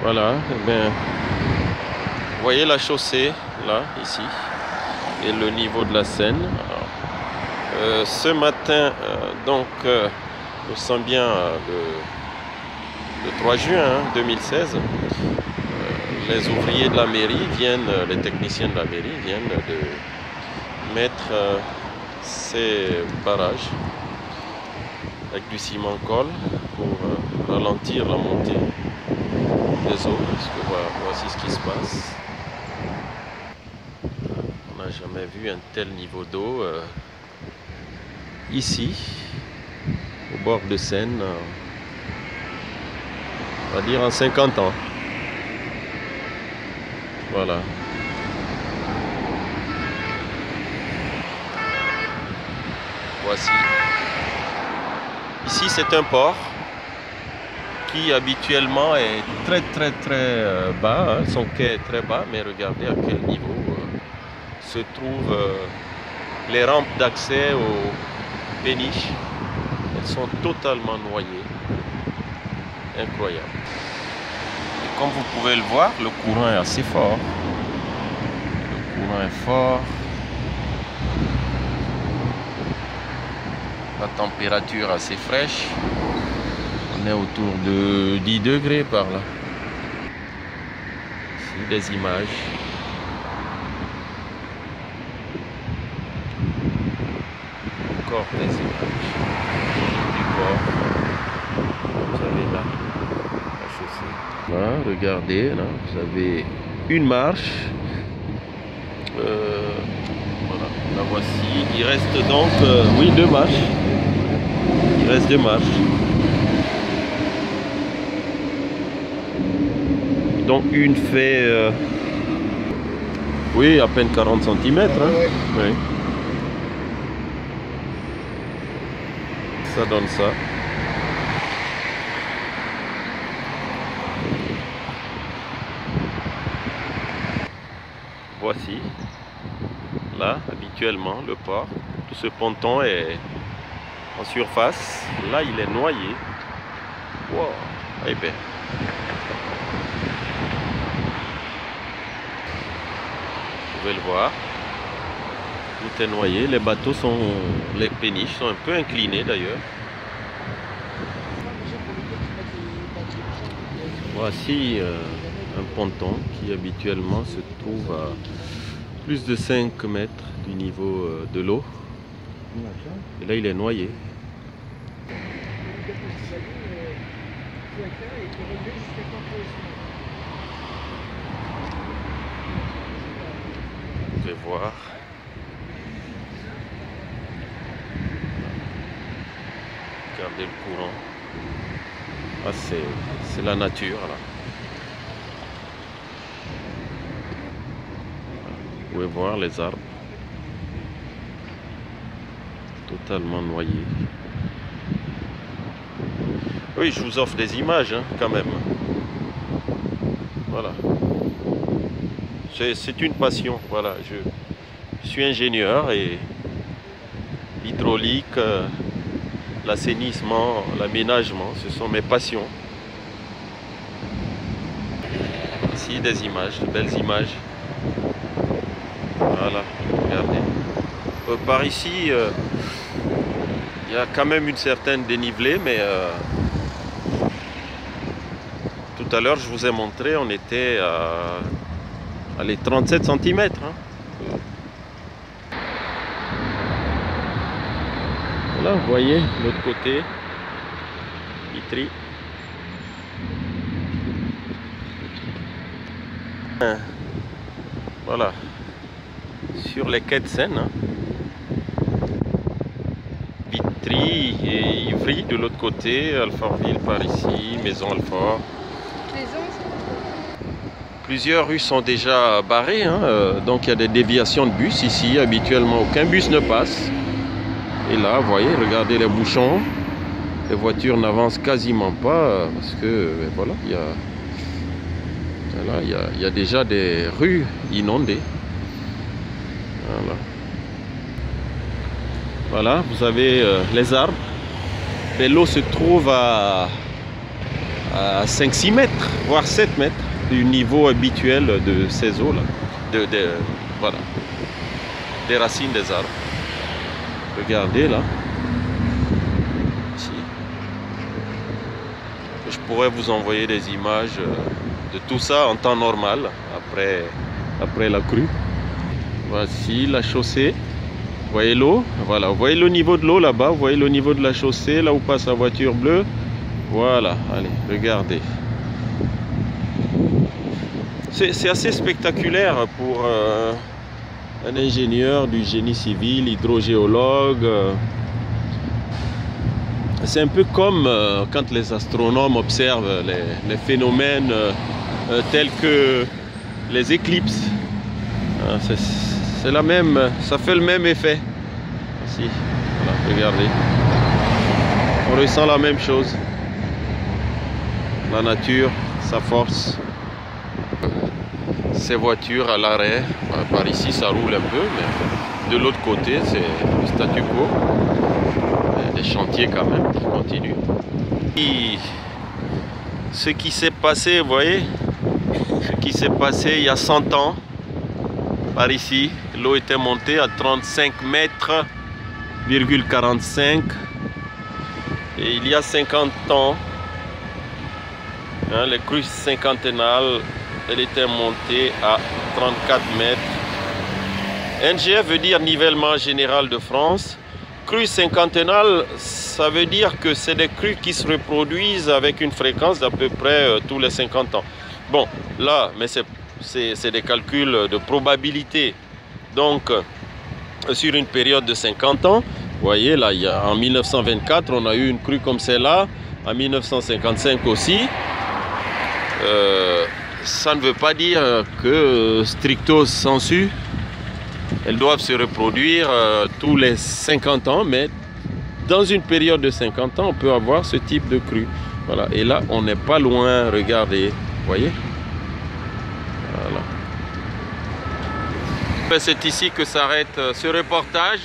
Voilà, eh bien, vous voyez la chaussée, là, ici, et le niveau de la Seine. Alors, ce matin, nous sommes bien le 3 juin 2016. Les ouvriers de la mairie viennent, les techniciens de la mairie viennent de mettre ces barrages avec du ciment colle pour ralentir la montée des eaux. Parce que voici ce qui se passe. On n'a jamais vu un tel niveau d'eau ici, au bord de Seine, on va dire en 50 ans. Voilà. Voici. Ici, c'est un port qui habituellement est très bas. Hein. Son quai est très bas, mais regardez à quel niveau se trouvent les rampes d'accès aux péniches. Elles sont totalement noyées. Incroyable. Et comme vous pouvez le voir, le courant est assez fort. Le courant est fort. La température assez fraîche. On est autour de 10 degrés par là. Ici des images. Encore des images du port. Vous avez là la chaussée. Là, regardez, là, vous avez une marche. Voilà, la voici. Il reste donc, oui, deux marches. Il reste deux marches. Donc une fait, oui, à peine 40 cm. Hein. Oui. Ça donne ça. Voici, là, habituellement, le port. Tout ce ponton est en surface. Là, il est noyé. Wow. Eh bien. Vous pouvez le voir. Tout est noyé. Les bateaux sont... Les péniches sont un peu inclinés d'ailleurs. Voici un ponton qui habituellement se trouve à plus de 5 mètres du niveau de l'eau. Et là, il est noyé. Vous pouvez voir. Regardez le courant. Ah, c'est la nature là. Vous pouvez voir les arbres. Totalement noyés. Oui, je vous offre des images hein, quand même. Voilà. C'est une passion. Voilà, je suis ingénieur et l'hydraulique, l'assainissement, l'aménagement, ce sont mes passions. Ici des images, de belles images. Voilà, regardez. Par ici, il y a quand même une certaine dénivelée, mais tout à l'heure je vous ai montré, on était à les 37 cm. Hein. Voilà, vous voyez, l'autre côté, Vitry. Voilà, sur les quais de Seine, hein. Vitry et Ivry de l'autre côté, Alfortville par ici, Maison-Alfort. Plusieurs rues sont déjà barrées, hein. Donc il y a des déviations de bus ici, habituellement aucun bus ne passe. Et là, vous voyez, regardez les bouchons, les voitures n'avancent quasiment pas parce que voilà, il y a déjà des rues inondées. Voilà. Voilà, vous avez les arbres. Mais l'eau se trouve à à 5-6 mètres, voire 7 mètres du niveau habituel de ces eaux là, voilà, des racines des arbres. Regardez là, ici. Je pourrais vous envoyer des images de tout ça en temps normal après la crue. Voici la chaussée. Vous voyez l'eau? Voilà, vous voyez le niveau de l'eau là-bas, vous voyez le niveau de la chaussée, là où passe la voiture bleue. Voilà, allez, regardez. C'est assez spectaculaire pour un ingénieur du génie civil, hydrogéologue. C'est un peu comme quand les astronomes observent les phénomènes tels que les éclipses. C'est la même, ça fait le même effet. Ici, voilà, regardez. On ressent la même chose. La nature, sa force. Ces voitures à l'arrêt, par ici ça roule un peu, mais de l'autre côté c'est le statu quo. Des chantiers quand même qui continuent. Et ce qui s'est passé, vous voyez, ce qui s'est passé il y a 100 ans, par ici, l'eau était montée à 35 mètres, 45. Et il y a 50 ans, hein, les crues cinquantennales, elle était montée à 34 mètres. NGF veut dire nivellement général de France. Crue cinquantennale, ça veut dire que c'est des crues qui se reproduisent avec une fréquence d'à peu près tous les 50 ans. Bon, là, mais c'est des calculs de probabilité. Donc, sur une période de 50 ans, vous voyez, là, en 1924, on a eu une crue comme celle-là, en 1955 aussi. Ça ne veut pas dire que stricto sensu, elles doivent se reproduire tous les 50 ans, mais dans une période de 50 ans, on peut avoir ce type de crue. Voilà. Et là, on n'est pas loin, regardez, vous voyez. Voilà. C'est ici que s'arrête ce reportage.